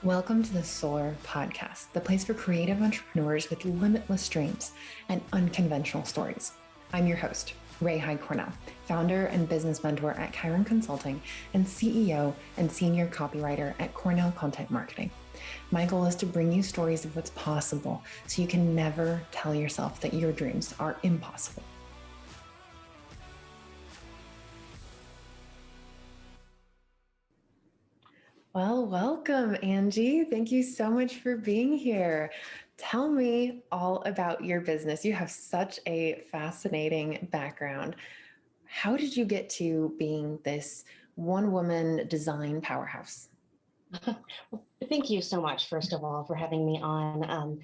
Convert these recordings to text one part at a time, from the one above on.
Welcome to the Soar podcast, the place for creative entrepreneurs with limitless dreams and unconventional stories. I'm your host, Ray Hyde Cornell, founder and business mentor at Chiron Consulting and CEO and senior copywriter at Cornell Content Marketing. My goal is to bring you stories of what's possible so you can never tell yourself that your dreams are impossible. Well, welcome, Angie. Thank you so much for being here. Tell me all about your business. You have such a fascinating background. How did you get to being this one-woman design powerhouse? Thank you so much, first of all, for having me on.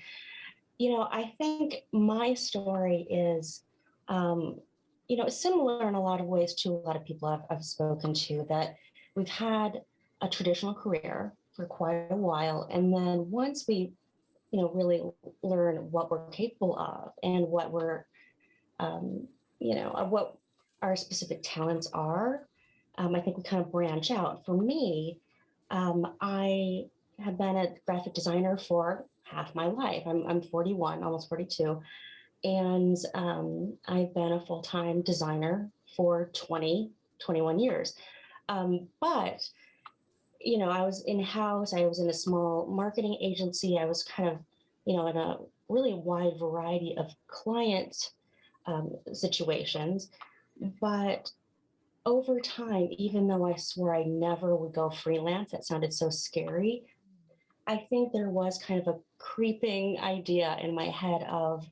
I think my story is, similar in a lot of ways to a lot of people I've spoken to, that we've had a traditional career for quite a while. And then once we, really learn what we're capable of and what what our specific talents are, I think we kind of branch out. For me, I have been a graphic designer for half my life. I'm 41, almost 42. And I've been a full-time designer for 21 years. But I was in-house, I was in a small marketing agency. I was kind of, in a really wide variety of client situations. But over time, even though I swore I never would go freelance, that sounded so scary, I think there was kind of a creeping idea in my head of,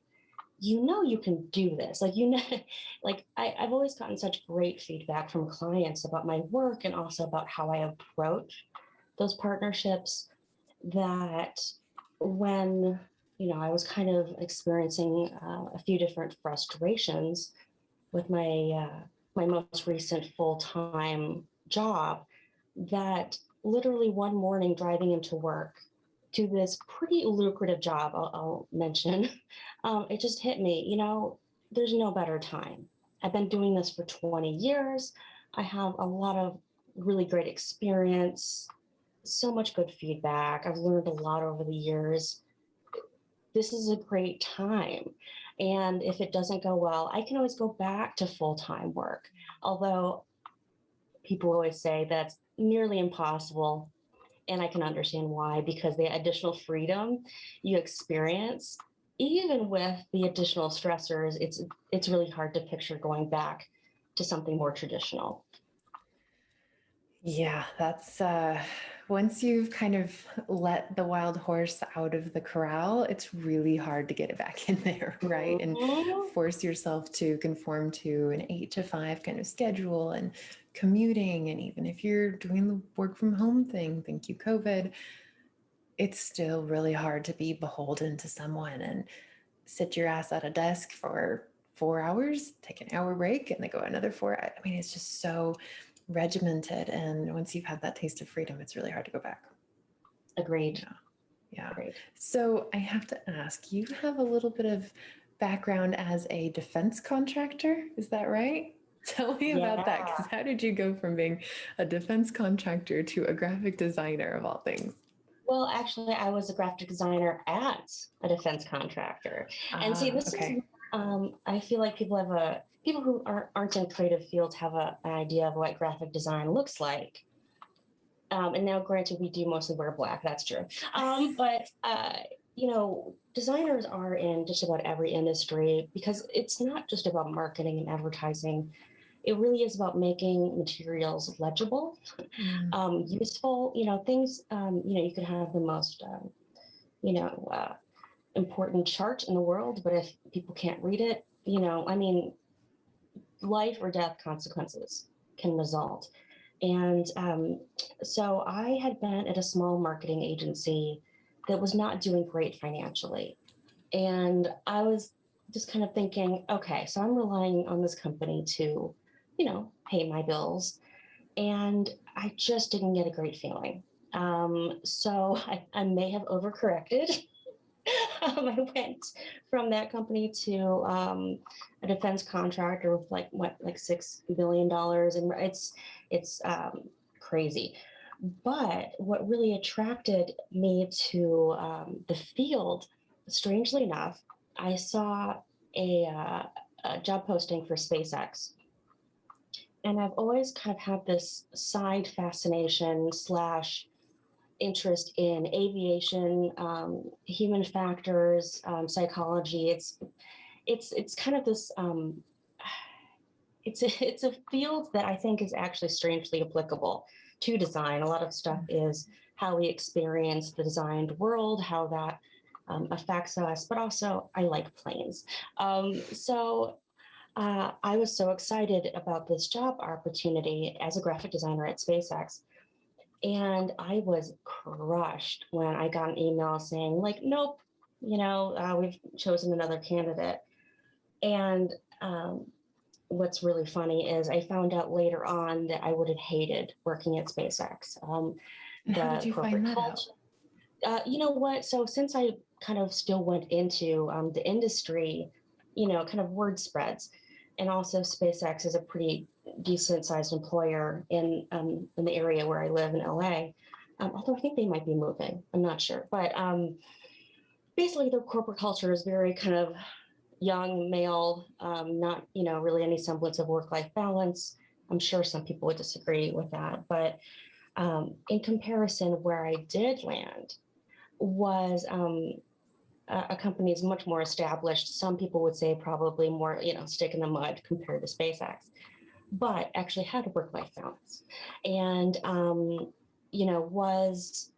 you can do this. I've always gotten such great feedback from clients about my work and also about how I approach those partnerships, that when, I was kind of experiencing a few different frustrations with my most recent full-time job, that literally one morning driving into work to this pretty lucrative job, I'll mention, it just hit me, there's no better time. I've been doing this for 20 years. I have a lot of really great experience, so much good feedback. I've learned a lot over the years. This is a great time. And if it doesn't go well, I can always go back to full-time work. Although people always say that's nearly impossible. And I can understand why, because the additional freedom you experience, even with the additional stressors, it's really hard to picture going back to something more traditional. Yeah, that's once you've kind of let the wild horse out of the corral, it's really hard to get it back in there, right? And force yourself to conform to an 8 to 5 kind of schedule and commuting. And even if you're doing the work from home thing, thank you, COVID, it's still really hard to be beholden to someone and sit your ass at a desk for 4 hours, take an hour break, and then go another 4. I mean, it's just so regimented, and once you've had that taste of freedom, it's really hard to go back. Agreed. Yeah. Agreed. So I have to ask, you have a little bit of background as a defense contractor, is that right? Tell me about that, because how did you go from being a defense contractor to a graphic designer of all things? Well, actually, I was a graphic designer at a defense contractor. And see, this is, I feel like people who aren't in creative fields have an idea of what graphic design looks like. And now, granted, we do mostly wear black, that's true. But designers are in just about every industry, because it's not just about marketing and advertising. It really is about making materials legible, useful, things, you could have the most, important chart in the world, but if people can't read it, life or death consequences can result. And so I had been at a small marketing agency that was not doing great financially. And I was just kind of thinking, okay, so I'm relying on this company to, pay my bills. And I just didn't get a great feeling. So I may have overcorrected. I went from that company to a defense contractor with like $6 billion, and it's crazy. But what really attracted me to the field, strangely enough, I saw a job posting for SpaceX. And I've always kind of had this side fascination slash interest in aviation, human factors, psychology. It's kind of this it's a field that I think is actually strangely applicable to design. A lot of stuff is how we experience the designed world, how that affects us, but also I like planes. I was so excited about this job opportunity as a graphic designer at SpaceX. And I was crushed when I got an email saying, like, nope, we've chosen another candidate. And what's really funny is I found out later on that I would have hated working at SpaceX. And how did The you find corporate that out? culture. You know what? So since I kind of still went into the industry, kind of word spreads, and also SpaceX is a pretty decent sized employer in the area where I live in LA. Although I think they might be moving, I'm not sure. But basically, the corporate culture is very kind of young male, not really any semblance of work-life balance. I'm sure some people would disagree with that, but in comparison, where I did land was a company is much more established. Some people would say probably more, stick in the mud compared to SpaceX, but actually had a work-life balance, and was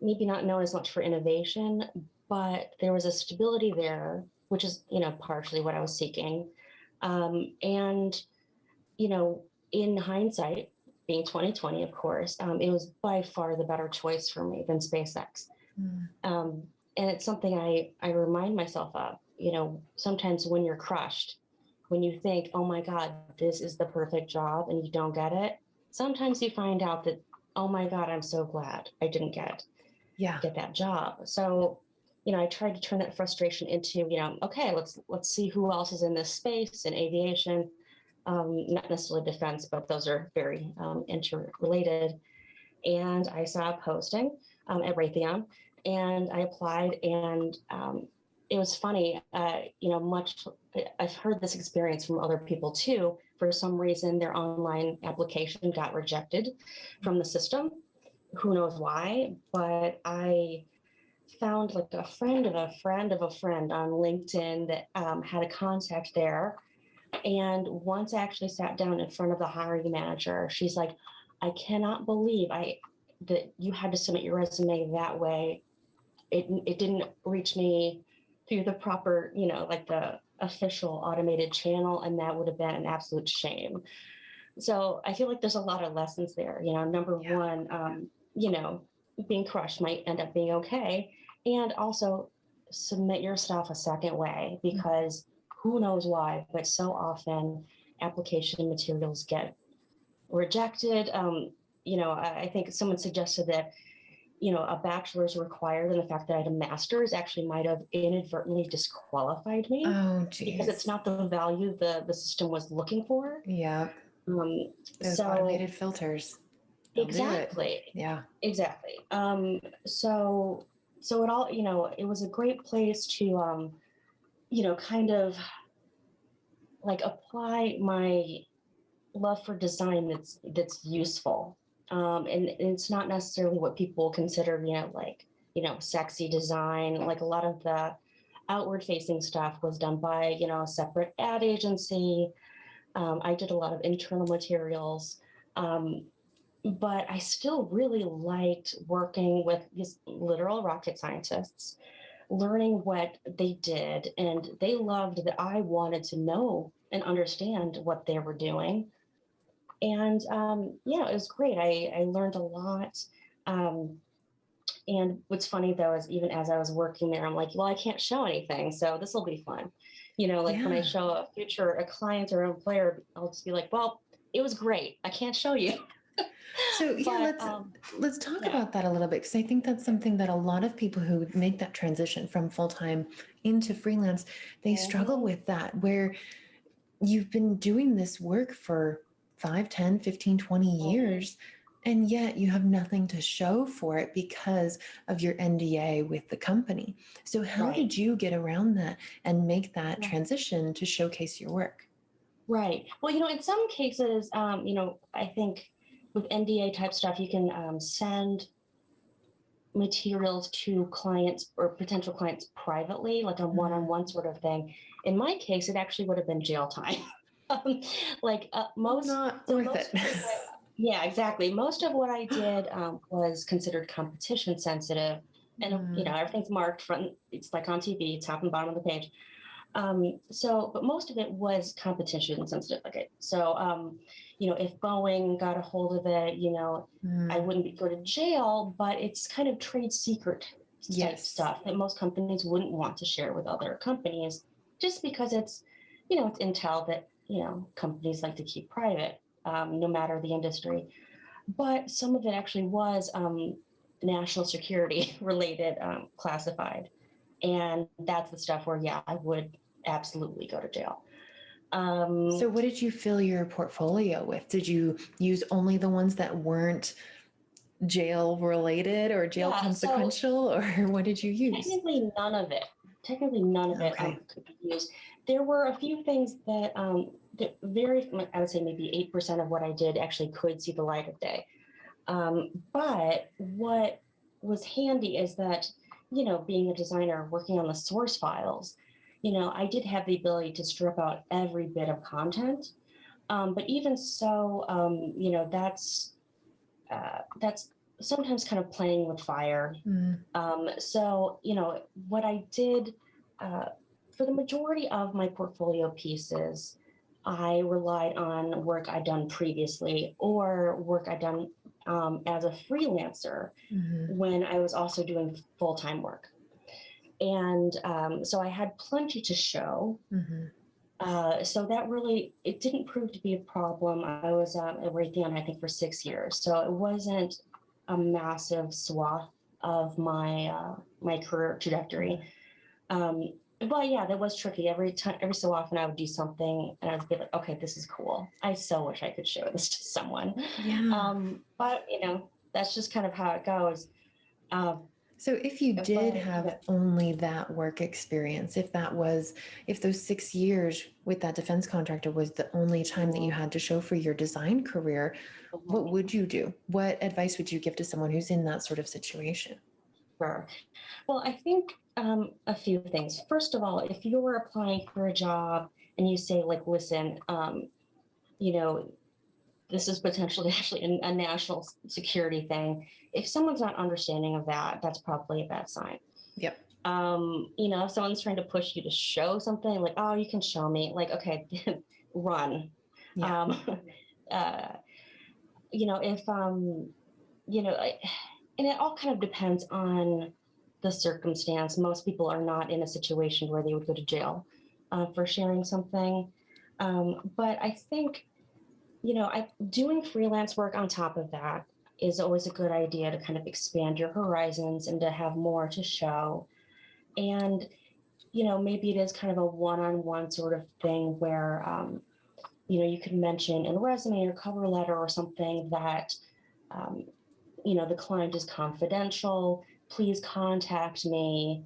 maybe not known as much for innovation, but there was a stability there, which is, partially what I was seeking. And, in hindsight, being 2020, of course, it was by far the better choice for me than SpaceX. And it's something I remind myself of, sometimes when you're crushed, when you think, oh my God, this is the perfect job and you don't get it, sometimes you find out that, oh my God, I'm so glad I didn't get that job. So, I tried to turn that frustration into, okay, let's see who else is in this space in aviation, not necessarily defense, but those are very interrelated. And I saw a posting at Raytheon, and I applied, and it was funny. I've heard this experience from other people too. For some reason, their online application got rejected from the system. Who knows why? But I found like a friend of a friend of a friend on LinkedIn that had a contact there. And once I actually sat down in front of the hiring manager, she's like, I cannot believe that you had to submit your resume that way. It didn't reach me through the proper, like the official automated channel, and that would have been an absolute shame. So I feel like there's a lot of lessons there. Number one, being crushed might end up being okay. And also submit your stuff a second way, because who knows why, but so often application materials get rejected. I think someone suggested that, a bachelor's required, and the fact that I had a master's actually might have inadvertently disqualified me. Oh, because it's geez. not the value the system was looking for. Yeah. Those So automated filters, they'll do it. exactly, Yeah. exactly. So it all, it was a great place to, kind of like apply my love for design that's useful. And it's not necessarily what people consider, sexy design. Like a lot of the outward facing stuff was done by, a separate ad agency. I did a lot of internal materials. But I still really liked working with these literal rocket scientists, learning what they did. And they loved that I wanted to know and understand what they were doing. And it was great. I learned a lot. And what's funny though is even as I was working there, I'm like, well, I can't show anything, so this will be fun. Like when I show a client or an employer, I'll just be like, well, it was great. I can't show you. So yeah, let's talk about that a little bit, because I think that's something that a lot of people who make that transition from full-time into freelance, they struggle with that, where you've been doing this work for 5, 10, 15, 20 years. And yet you have nothing to show for it because of your NDA with the company. So how Right. did you get around that and make that Yeah. transition to showcase your work? Right. Well, in some cases, I think with NDA type stuff, you can send materials to clients or potential clients privately, like a one-on-one sort of thing. In my case, it actually would have been jail time. Like Not worth it. yeah, exactly. Most of what I did was considered competition sensitive, and everything's marked front. It's like on TV, top and bottom of the page. But most of it was competition sensitive. Okay, so if Boeing got a hold of it, I wouldn't go to jail, but it's kind of trade secret type Yes. stuff that most companies wouldn't want to share with other companies, just because it's intel that companies like to keep private, no matter the industry. But some of it actually was national security related, classified, and that's the stuff where I would absolutely go to jail. So what did you fill your portfolio with? Did you use only the ones that weren't jail related or jail consequential, or what did you use? Technically none of it. Okay. Could be used. There were a few things that I would say maybe 8% of what I did actually could see the light of day. But what was handy is that, being a designer working on the source files, I did have the ability to strip out every bit of content. But even so, that's sometimes kind of playing with fire. So, what I did for the majority of my portfolio pieces, I relied on work I'd done previously or work I'd done as a freelancer when I was also doing full-time work. And so I had plenty to show. So that really, it didn't prove to be a problem. I was at Raytheon, I think, for 6 years. So it wasn't a massive swath of my career trajectory. But yeah, that was tricky. Every so often I would do something and I would be like, okay, this is cool. I so wish I could show this to someone. Yeah. But that's just kind of how it goes. So if you did have only that work experience, if those 6 years with that defense contractor was the only time that you had to show for your design career, what would you do? What advice would you give to someone who's in that sort of situation? Sure. Well, I think a few things. First of all, if you're applying for a job and you say, like, listen, this is potentially actually a national security thing. If someone's not understanding of that, that's probably a bad sign. Yep. If someone's trying to push you to show something, like, oh, you can show me, like, okay, run. Yeah. If and it all kind of depends on the circumstance. Most people are not in a situation where they would go to jail for sharing something. But I think, doing freelance work on top of that is always a good idea to kind of expand your horizons and to have more to show. And, maybe it is kind of a one-on-one sort of thing where, you could mention in a resume or cover letter or something that, the client is confidential. Please contact me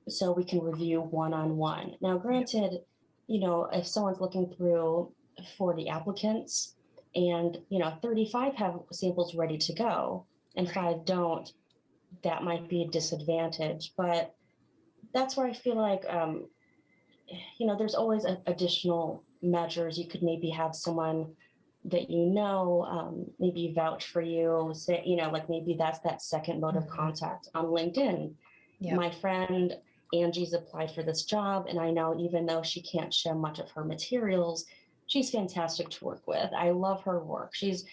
so we can review one-on-one. Now, granted, if someone's looking through 40 applicants and 35 have samples ready to go and 5 don't, that might be a disadvantage. But that's where I feel like there's always additional measures. You could maybe have someone that maybe vouch for you, say, like maybe that's that second mode of contact on LinkedIn. Yep. My friend Angie's applied for this job, and I know even though she can't show much of her materials, she's fantastic to work with. I love her work. She's,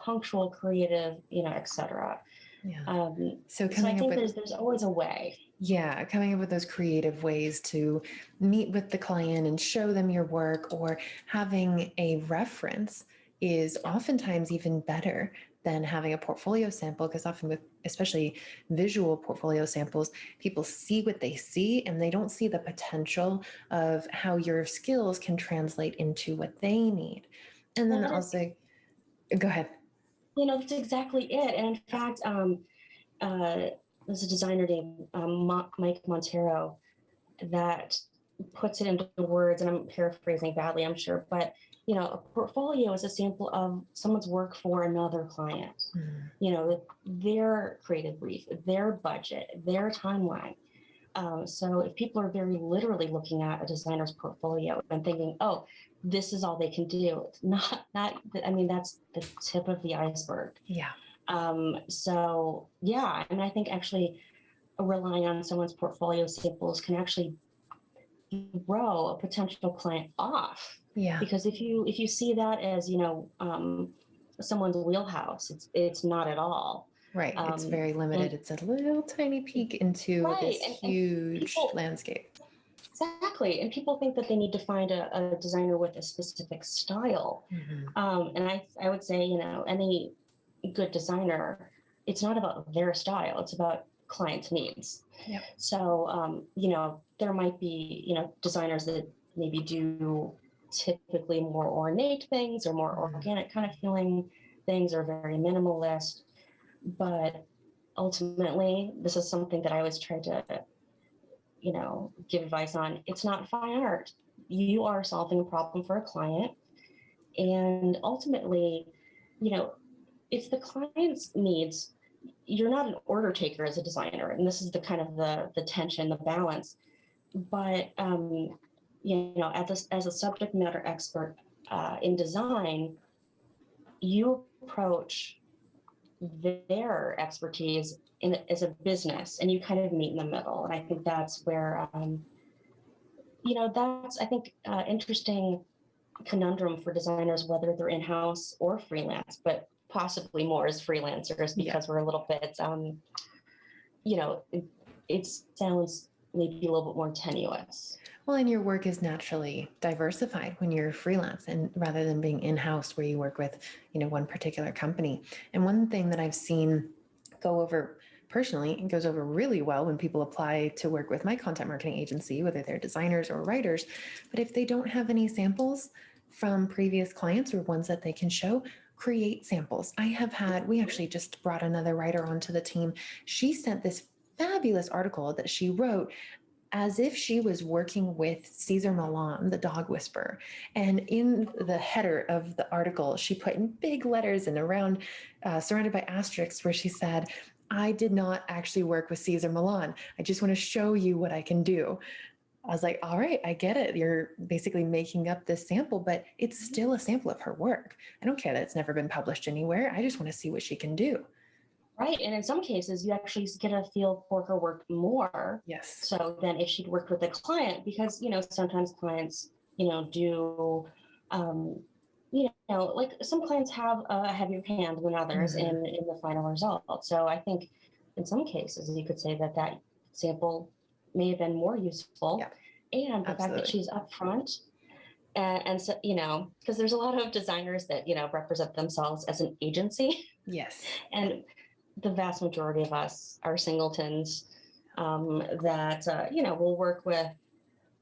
punctual, creative, etc. Yeah. So I think there's always a way. Yeah, coming up with those creative ways to meet with the client and show them your work, or having a reference is oftentimes even better than having a portfolio sample, because often with especially visual portfolio samples, people see what they see and they don't see the potential of how your skills can translate into what they need. And then also, go ahead. That's exactly it. And in fact, there's a designer named Mike Montero that puts it into words, and I'm paraphrasing badly, I'm sure, but a portfolio is a sample of someone's work for another client. Mm. Their creative brief, their budget, their timeline. So if people are very literally looking at a designer's portfolio and thinking, "Oh, this is all they can do," it's not. I mean, that's the tip of the iceberg. Yeah. So yeah, and I think actually relying on someone's portfolio samples can actually throw a potential client off. Yeah. Because if you see that as someone's wheelhouse, it's not at all. Right. It's very limited. And It's a little tiny peek into right, this and huge people landscape. exactly, and people think that they need to find a designer with a specific style. And I would say any good designer, it's not about their style; it's about client needs. Yep. So there might be designers that maybe do typically more ornate things or more organic kind of feeling things, or very minimalist. But ultimately, this is something that I always try to give advice on. It's not fine art. You are solving a problem for a client, and ultimately, it's the client's needs. You're not an order taker as a designer, and this is the kind of the tension, the balance. But as a subject matter expert in design, you approach their expertise as a business, and you kind of meet in the middle. And I think that's where that's, I think, interesting conundrum for designers, whether they're in-house or freelance, but possibly more as freelancers, because we're a little bit it sounds maybe a little bit more tenuous. Well, and your work is naturally diversified when you're freelance, and rather than being in-house where you work with one particular company. And one thing that I've seen go over personally, it goes over really well when people apply to work with my content marketing agency, whether they're designers or writers. But if they don't have any samples from previous clients or ones that they can show, create samples. We actually just brought another writer onto the team. She sent this fabulous article that she wrote as if she was working with Cesar Millan, the dog whisperer. And in the header of the article, she put in big letters and around, surrounded by asterisks, where she said, "I did not actually work with Cesar Millan. I just want to show you what I can do." I was like, all right, I get it. You're basically making up this sample, but it's still a sample of her work. I don't care that it's never been published anywhere. I just want to see what she can do. Right. And in some cases, you actually get a feel for her work more. Yes. So than if she'd worked with a client, because, sometimes clients, do, like some clients have a heavier hand than others in the final result. So I think in some cases, you could say that sample may have been more useful. Yeah, and the fact that she's upfront and so, because there's a lot of designers that, represent themselves as an agency. Yes. And the vast majority of us are singletons that will work with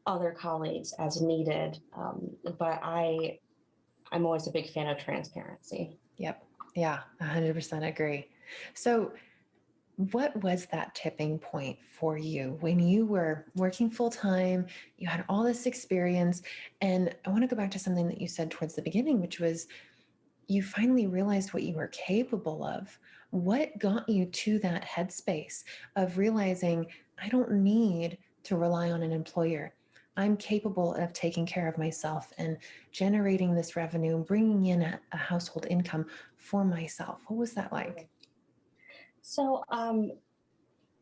other colleagues as needed. But I'm always a big fan of transparency. Yep. Yeah, 100% agree. So what was that tipping point for you when you were working full time? You had all this experience. And I want to go back to something that you said towards the beginning, which was you finally realized what you were capable of. What got you to that headspace of realizing I don't need to rely on an employer? I'm capable of taking care of myself and generating this revenue and bringing in a household income for myself. What was that like? So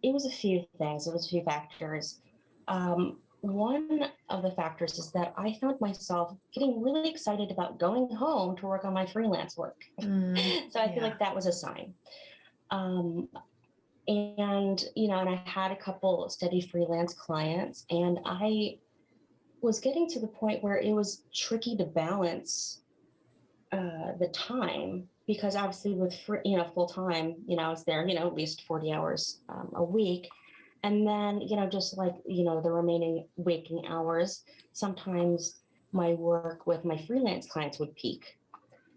it was a few things. It was a few factors. One of the factors is that I found myself getting really excited about going home to work on my freelance work. So I feel like that was a sign. And I had a couple steady freelance clients, and I was getting to the point where it was tricky to balance the time, because obviously with full time, I was there, at least 40 hours a week. And then, just like, the remaining waking hours, sometimes my work with my freelance clients would peak.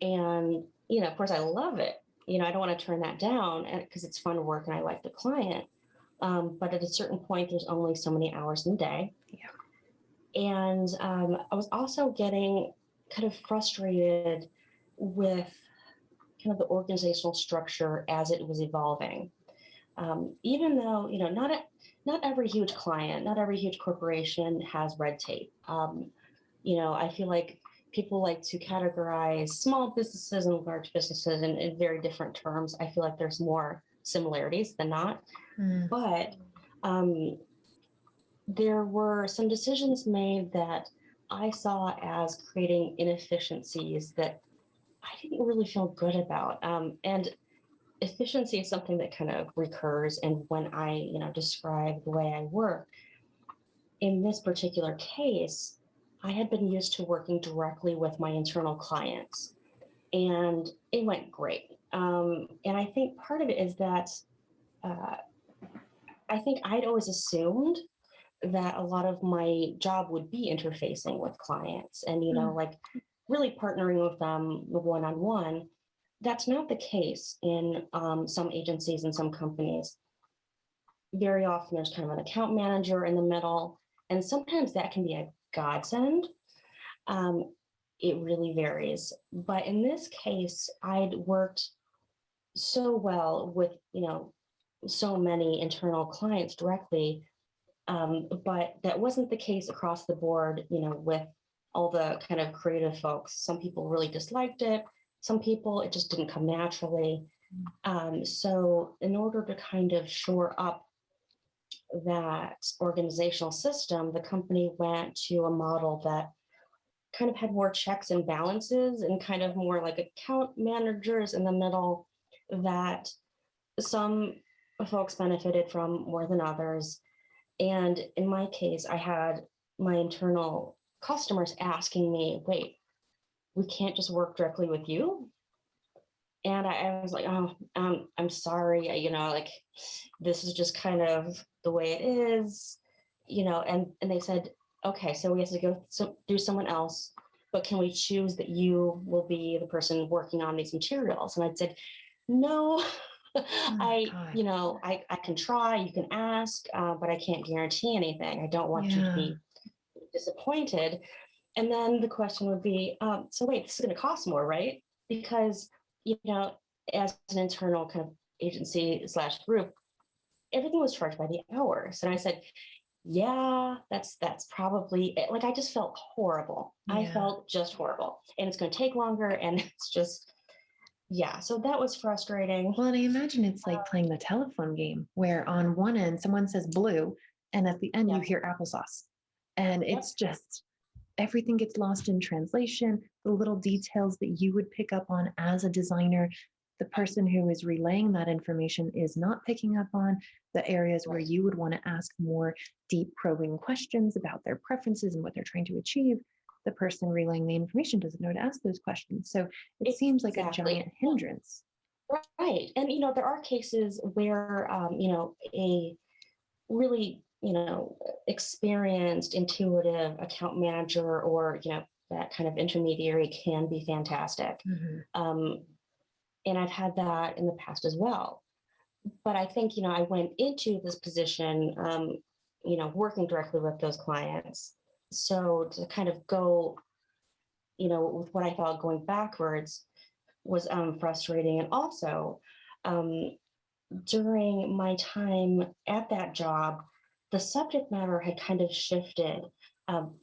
And, of course, I love it. I don't want to turn that down because it's fun work and I like the client. But at a certain point, there's only so many hours in the day. Yeah. And I was also getting kind of frustrated with kind of the organizational structure as it was evolving. Even though, not every huge client, not every huge corporation has red tape. I feel like people like to categorize small businesses and large businesses in very different terms. I feel like there's more similarities than not. But there were some decisions made that I saw as creating inefficiencies that I didn't really feel good about. And efficiency is something that kind of recurs. And when I, describe the way I work, in this particular case, I had been used to working directly with my internal clients, and it went great. And I think part of it is that I think I'd always assumed that a lot of my job would be interfacing with clients and, like really partnering with them one-on-one. That's not the case in some agencies and some companies. Very often there's kind of an account manager in the middle, and sometimes that can be a godsend. It really varies. But in this case, I'd worked so well with, so many internal clients directly. But that wasn't the case across the board, with all the kind of creative folks. Some people really disliked it. Some people, it just didn't come naturally. So in order to kind of shore up that organizational system, the company went to a model that kind of had more checks and balances and kind of more like account managers in the middle that some folks benefited from more than others. And in my case, I had my internal customers asking me, wait, we can't just work directly with you? And I was like, oh, I'm sorry, like this is just kind of the way it is, and they said, okay, so we have to go through someone else, but can we choose that you will be the person working on these materials? And I said, no, I can try, you can ask, but I can't guarantee anything. I don't want you to be disappointed. And then the question would be, so wait, this is going to cost more, right? Because, as an internal kind of agency / group, everything was charged by the hour. So I said, yeah, that's probably it. Like, I just felt horrible. Yeah. I felt just horrible, and it's going to take longer. And it's just, yeah. So that was frustrating. Well, and I imagine it's like playing the telephone game where on one end, someone says blue, and at the end you hear applesauce. And it's just, everything gets lost in translation, the little details that you would pick up on as a designer. The person who is relaying that information is not picking up on the areas where you would want to ask more deep probing questions about their preferences and what they're trying to achieve. The person relaying the information doesn't know to ask those questions. So it seems like a giant hindrance. Right. And, there are cases where, a really, experienced, intuitive account manager or, that kind of intermediary can be fantastic. And I've had that in the past as well. But I think, I went into this position, working directly with those clients. So to kind of go, with what I thought going backwards was frustrating. And also, during my time at that job, the subject matter had kind of shifted.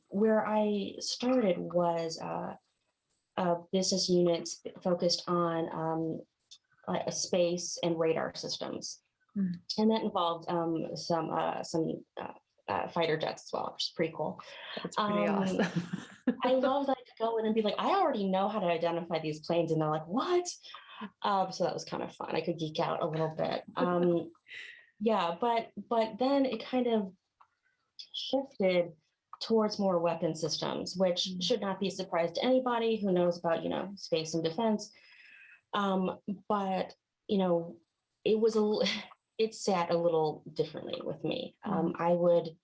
Where I started was business units focused on space and radar systems. And that involved some fighter jets as well, which is pretty cool. That's pretty awesome. I love that I could go in and be like, I already know how to identify these planes. And they're like, what? So that was kind of fun. I could geek out a little bit. Yeah, but then it kind of shifted towards more weapon systems, which should not be a surprise to anybody who knows about, space and defense. But, it was it sat a little differently with me. I would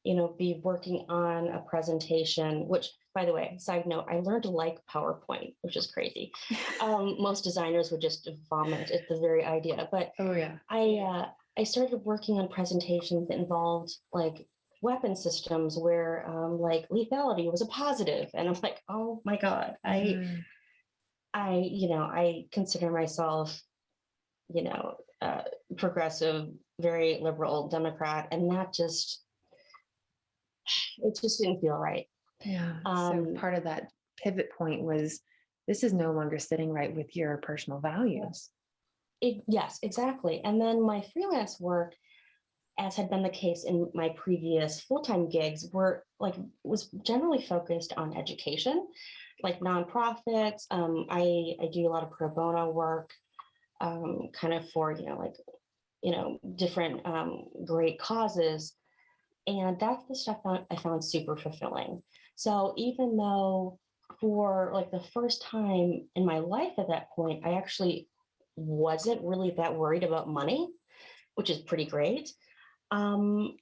be working on a presentation, which, by the way, side note, I learned to like PowerPoint, which is crazy. Most designers would just vomit at the very idea. But Oh yeah. I started working on presentations that involved like weapon systems where like lethality was a positive. And I'm like, oh my God, I consider myself, progressive, very liberal Democrat, and it just didn't feel right. Yeah. So part of that pivot point was this is no longer sitting right with your personal values. Yes, exactly. And then my freelance work, as had been the case in my previous full-time gigs, was generally focused on education, like nonprofits. I do a lot of pro bono work, kind of for different great causes, and that's the stuff that I found super fulfilling. So even though for like the first time in my life at that point, I actually wasn't really that worried about money, which is pretty great. Um,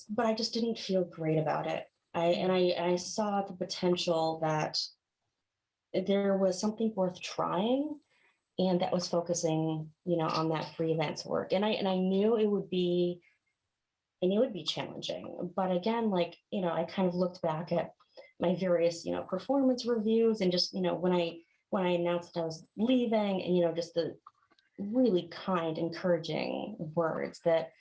but I just didn't feel great about it. I saw the potential that there was something worth trying, and that was focusing, on that freelance work. And I knew it would be challenging. But again, like, I kind of looked back at my various, performance reviews, and just, when I announced I was leaving, and, just the really kind, encouraging words that,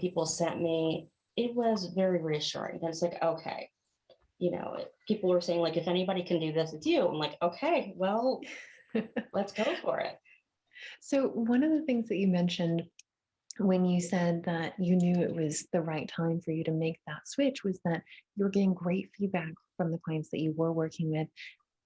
people sent me, it was very reassuring. And it's like, okay, people were saying like, if anybody can do this, it's you. I'm like, okay, well, let's go for it. So one of the things that you mentioned when you said that you knew it was the right time for you to make that switch was that you were getting great feedback from the clients that you were working with,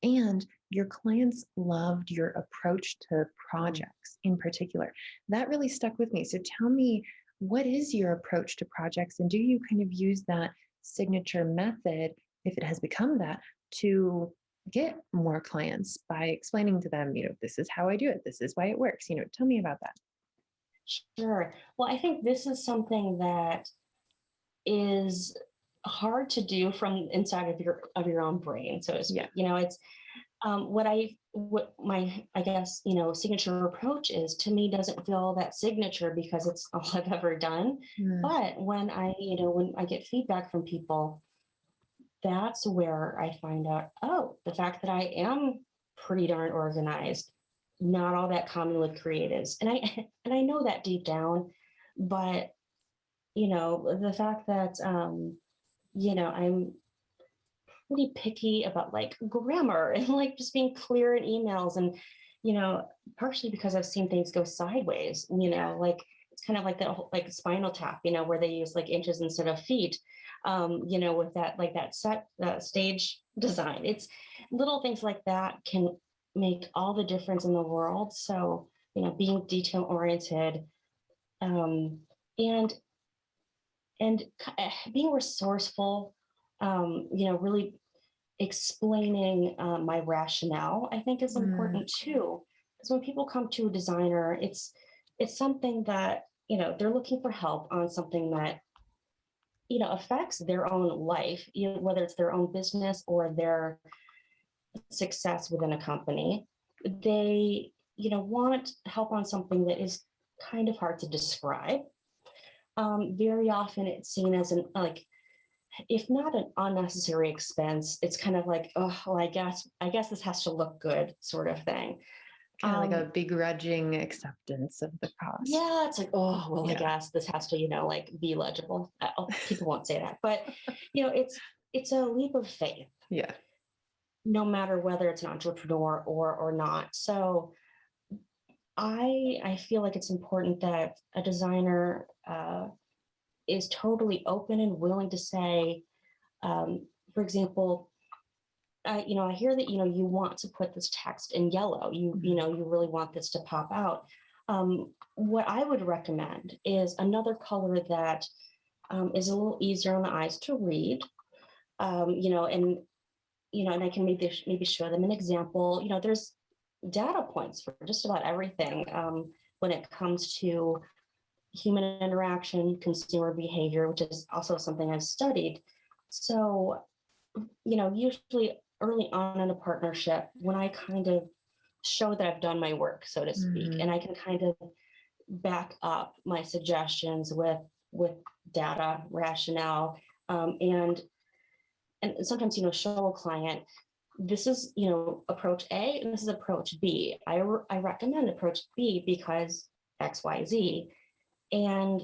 and your clients loved your approach to projects in particular. That really stuck with me. So tell me, what is your approach to projects, and do you kind of use that signature method, if it has become that, to get more clients by explaining to them, this is how I do it, this is why it works? Tell me about that. Sure. Well, I think this is something that is hard to do from inside of your own brain, so to speak. Yeah. It's what my, I guess, signature approach is, to me, doesn't feel that signature because it's all I've ever done. But when I get feedback from people, that's where I find out, oh, the fact that I am pretty darn organized, not all that common with creatives. And I know that deep down, but the fact that I'm pretty picky about like grammar and like just being clear in emails, and partially because I've seen things go sideways, like it's kind of like that like Spinal Tap, where they use like inches instead of feet, with that, like that stage design. It's little things like that can make all the difference in the world. So being detail oriented, um, and and being resourceful, really explaining my rationale, I think, is important too. Because when people come to a designer, it's something that they're looking for help on something that affects their own life, whether it's their own business or their success within a company. They want help on something that is kind of hard to describe. Very often it's seen as an, like, if not an unnecessary expense, it's kind of like, oh, well, I guess this has to look good, sort of thing. Kind of like a begrudging acceptance of the cost. Yeah, it's like, oh, well, I guess this has to, like be legible. People won't say that, but it's a leap of faith. Yeah. No matter whether it's an entrepreneur or not. So I feel like it's important that a designer is totally open and willing to say, for example, I hear that, you want to put this text in yellow. You really want this to pop out. What I would recommend is another color that is a little easier on the eyes to read. And I can maybe show them an example. There's data points for just about everything when it comes to human interaction, consumer behavior, which is also something I've studied. So, usually early on in a partnership, when I kind of show that I've done my work, so to speak, and I can kind of back up my suggestions with data, rationale, and sometimes show a client this is approach A and this is approach B. I recommend approach B because XYZ. And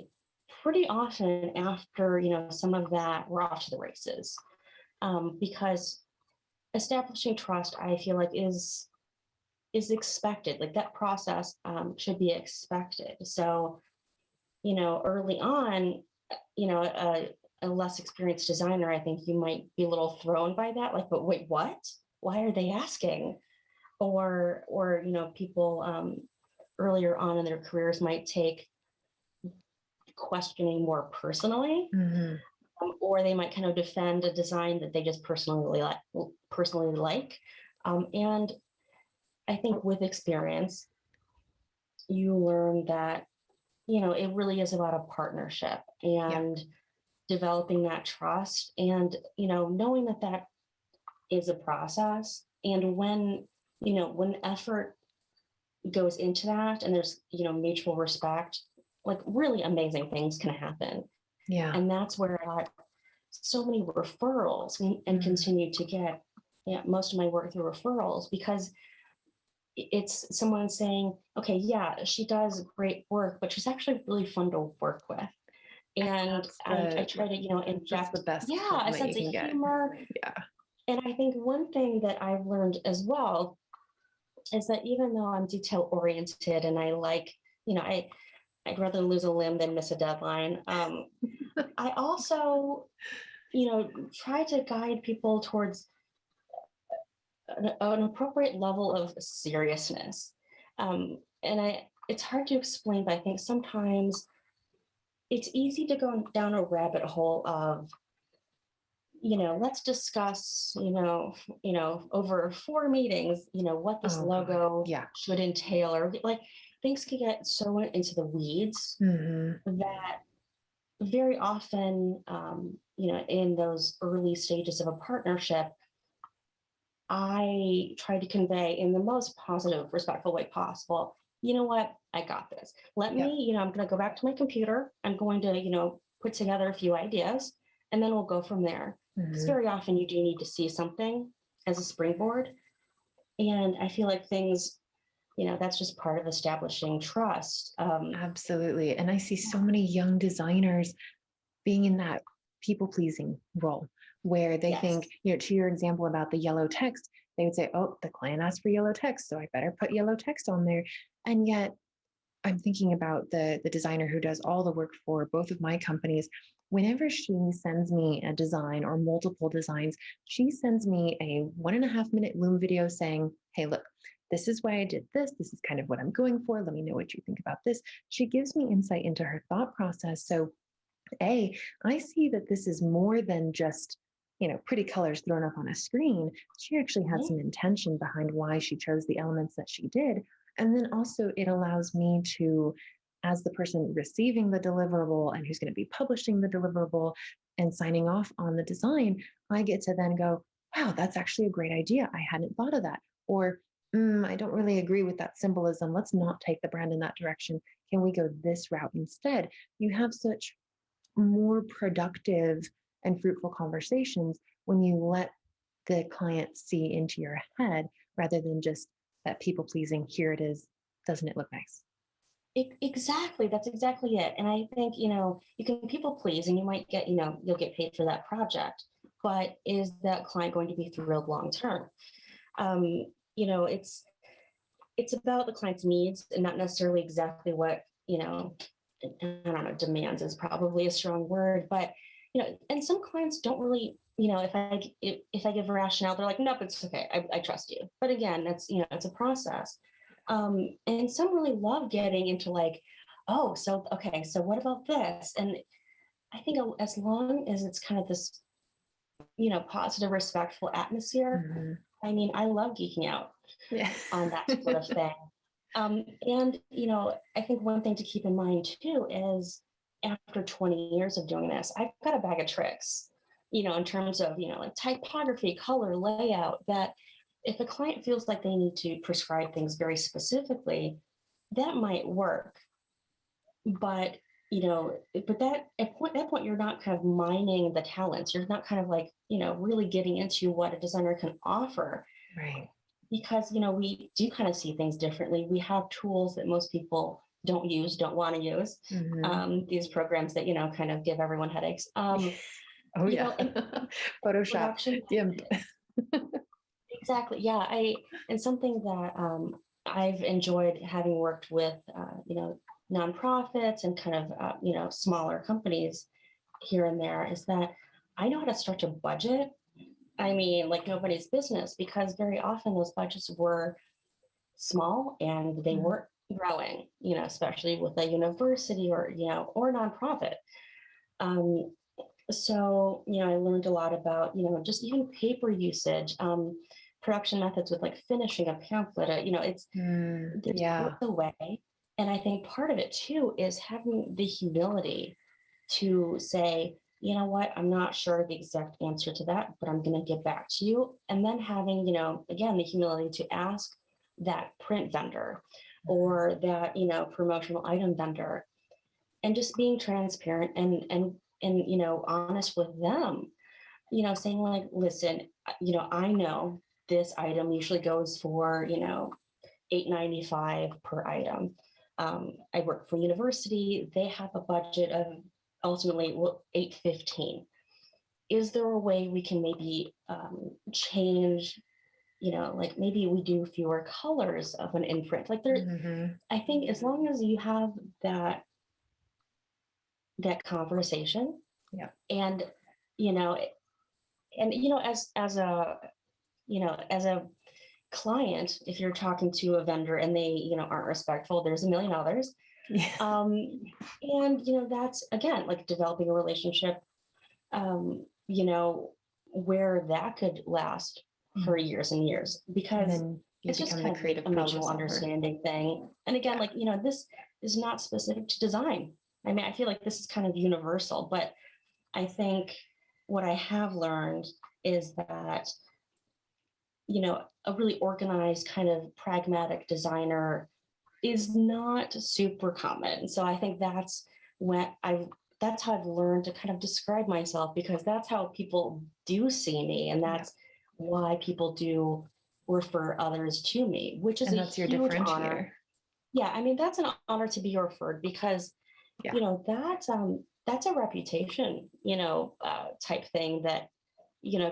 pretty often after some of that, we're off to the races, because establishing trust, I feel like is expected. Like that process should be expected. So early on, a less experienced designer, I think you might be a little thrown by that. Like, but wait, what? Why are they asking? Or people earlier on in their careers might take questioning more personally, or they might kind of defend a design that they just personally like. And I think with experience, you learn that it really is about a partnership and developing that trust, and knowing that is a process. And when effort goes into that, and there's mutual respect, like really amazing things can happen. Yeah. And that's where I got so many referrals and continue to get most of my work through referrals, because it's someone saying, okay, yeah, she does great work, but she's actually really fun to work with. And I try to, inject the best a sense of humor. Yeah. And I think one thing that I've learned as well is that even though I'm detail oriented and I like, I'd rather lose a limb than miss a deadline. I also, try to guide people towards an appropriate level of seriousness. And it's hard to explain, but I think sometimes it's easy to go down a rabbit hole of, let's discuss, over 4 meetings, what this logo should entail, or like things can get so into the weeds that very often, in those early stages of a partnership, I try to convey in the most positive, respectful way possible. You know what? I got this. Let me, I'm going to go back to my computer. I'm going to, put together a few ideas, and then we'll go from there. Because very often you do need to see something as a springboard. And I feel like things, that's just part of establishing trust. Absolutely. And I see so many young designers being in that people pleasing role, where they think, to your example about the yellow text, they would say, oh, the client asked for yellow text, so I better put yellow text on there. And yet I'm thinking about the designer who does all the work for both of my companies. Whenever she sends me a design or multiple designs, she sends me a 1.5-minute Loom video saying, hey, look, this is why I did this. This is kind of what I'm going for. Let me know what you think about this. She gives me insight into her thought process. So I see that this is more than just, pretty colors thrown up on a screen. She actually had some intention behind why she chose the elements that she did. And then also it allows me to, as the person receiving the deliverable and who's going to be publishing the deliverable and signing off on the design, I get to then go, wow, that's actually a great idea. I hadn't thought of that. Or I don't really agree with that symbolism. Let's not take the brand in that direction. Can we go this route instead? You have such more productive and fruitful conversations when you let the client see into your head rather than just that people pleasing, here it is, doesn't it look nice? Exactly. That's exactly it. And I think, you can people please and you might get, you'll get paid for that project, but is that client going to be thrilled long term? It's about the client's needs and not necessarily exactly what, I don't know, demands is probably a strong word, but, and some clients don't really, if I give a rationale, they're like, nope, it's okay. I trust you. But again, that's, it's a process. And some really love getting into like, oh, so, okay, so what about this? And I think as long as it's kind of this, positive, respectful atmosphere, I mean, I love geeking out on that sort of thing. And, I think one thing to keep in mind too is after 20 years of doing this, I've got a bag of tricks, in terms of, like typography, color, layout, that if a client feels like they need to prescribe things very specifically, that might work. But, but that point, you're not kind of mining the talents. You're not kind of like, really getting into what a designer can offer. Right. Because we do kind of see things differently. We have tools that most people don't use, don't want to use. These programs that kind of give everyone headaches. Oh yeah, Photoshop. Production. Yeah. Exactly. Yeah. And something that I've enjoyed, having worked with nonprofits and kind of smaller companies here and there, is that I know how to stretch a budget. I mean, like nobody's business, because very often those budgets were small and they weren't growing, especially with a university or nonprofit. So, I learned a lot about, just even paper usage, production methods with like finishing a pamphlet. There's a way. And I think part of it too is having the humility to say, you know what, I'm not sure the exact answer to that, but I'm going to get back to you. And then having, again, the humility to ask that print vendor or that, promotional item vendor, and just being transparent and honest with them, saying like, listen, I know this item usually goes for, $8.95 per item. I work for university. They have a budget of ultimately $8.15. Is there a way we can maybe change, like maybe we do fewer colors of an imprint? Like I think as long as you have that conversation, yeah, and as a client, if you're talking to a vendor and they aren't respectful, there's $1 million. yeah. And that's again like developing a relationship, where that could last for years and years, because it's just kind of a mutual understanding thing. And again, like this is not specific to design. I mean, I feel like this is kind of universal, but I think what I have learned is that a really organized kind of pragmatic designer is not super common. So I think that's how I've learned to kind of describe myself, because that's how people do see me. And that's why people do refer others to me, which is that's your differentiator. Honor. Yeah. I mean, that's an honor to be referred, because, that's a reputation, type thing that,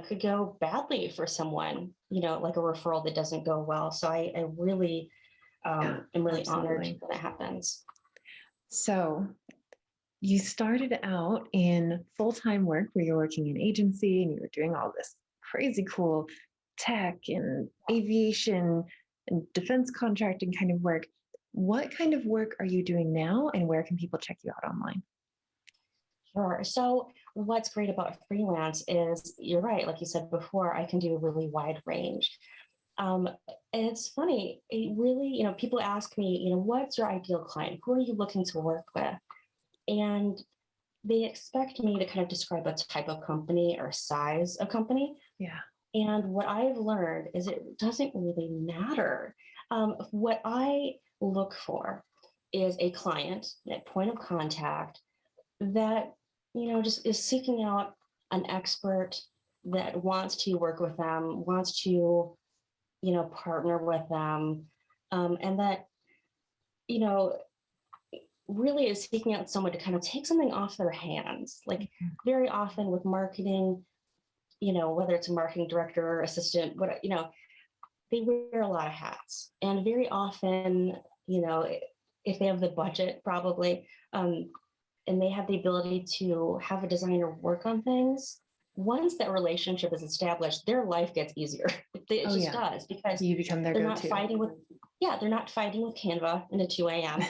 could go badly for someone, like a referral that doesn't go well. So I really, I'm really honored when that happens. So you started out in full-time work where you're working in agency and you were doing all this crazy cool tech and aviation and defense contracting kind of work. What kind of work are you doing now, and where can people check you out online? Sure. So what's great about freelance is, you're right, like you said before, I can do a really wide range. And it's funny, it really, people ask me, what's your ideal client? Who are you looking to work with? And they expect me to kind of describe a type of company or size of company. Yeah. And what I've learned is it doesn't really matter. What I look for is a client, a point of contact that, just is seeking out an expert that wants to work with them, wants to, partner with them, and that, really is seeking out someone to kind of take something off their hands. Like very often with marketing, whether it's a marketing director or assistant, they wear a lot of hats. And very often, if they have the budget, probably, and they have the ability to have a designer work on things, once that relationship is established, their life gets easier. It just does, because you become their they're go-to. they're not fighting with Canva at 2 a.m.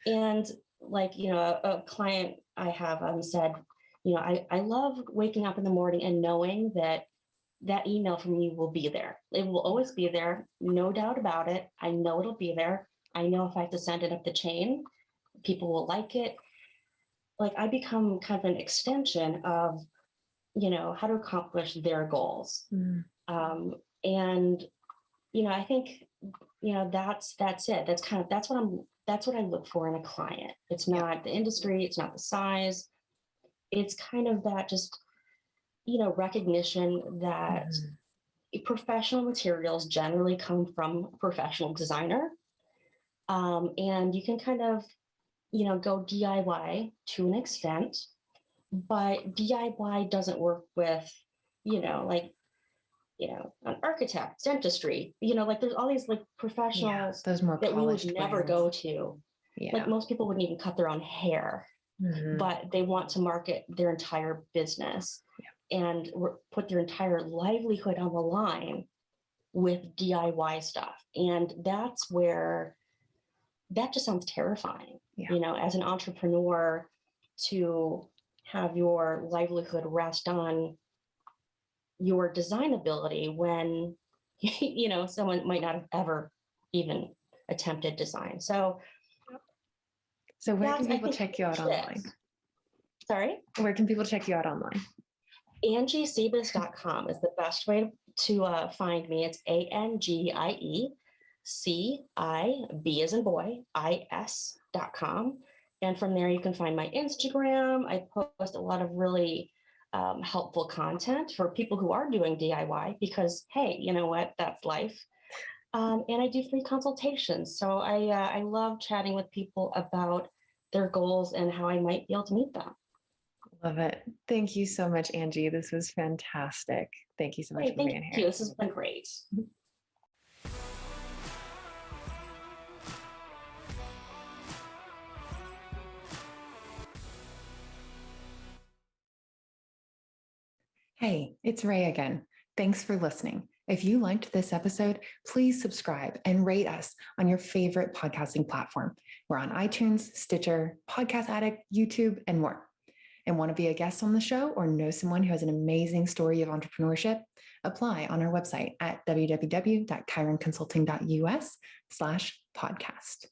And like, a client I have said, I love waking up in the morning and knowing that, that email from you will be there. It will always be there, no doubt about it. I know it'll be there. I know if I have to send it up the chain, people will like it. Like I become kind of an extension of, how to accomplish their goals. And, I think, that's it. That's what I look for in a client. It's not the industry, it's not the size. It's kind of that just, recognition that professional materials generally come from a professional designer. And you can kind of, go DIY to an extent, but DIY doesn't work with, an architect, dentistry, like there's all these like professionals those more that we would polished never brands. go to. Like most people wouldn't even cut their own hair, but they want to market their entire business and put their entire livelihood on the line with DIY stuff. And that's where that just sounds terrifying, as an entrepreneur, to have your livelihood rest on your design ability when, someone might not have ever even attempted design. So where can people check you out online? Sorry? Where can people check you out online? AngieCibis.com is the best way to find me. It's ANGIECIB as in boy, IS.com. And from there, you can find my Instagram. I post a lot of really helpful content for people who are doing DIY because, hey, you know what? That's life. And I do free consultations. So I love chatting with people about their goals and how I might be able to meet them. Love it. Thank you so much, Angie. This was fantastic. Thank you so much for being here. Thank you. This has been great. Hey, it's Ray again. Thanks for listening. If you liked this episode, please subscribe and rate us on your favorite podcasting platform. We're on iTunes, Stitcher, Podcast Addict, YouTube, and more. And want to be a guest on the show or know someone who has an amazing story of entrepreneurship? Apply on our website at www.chironconsulting.us/podcast.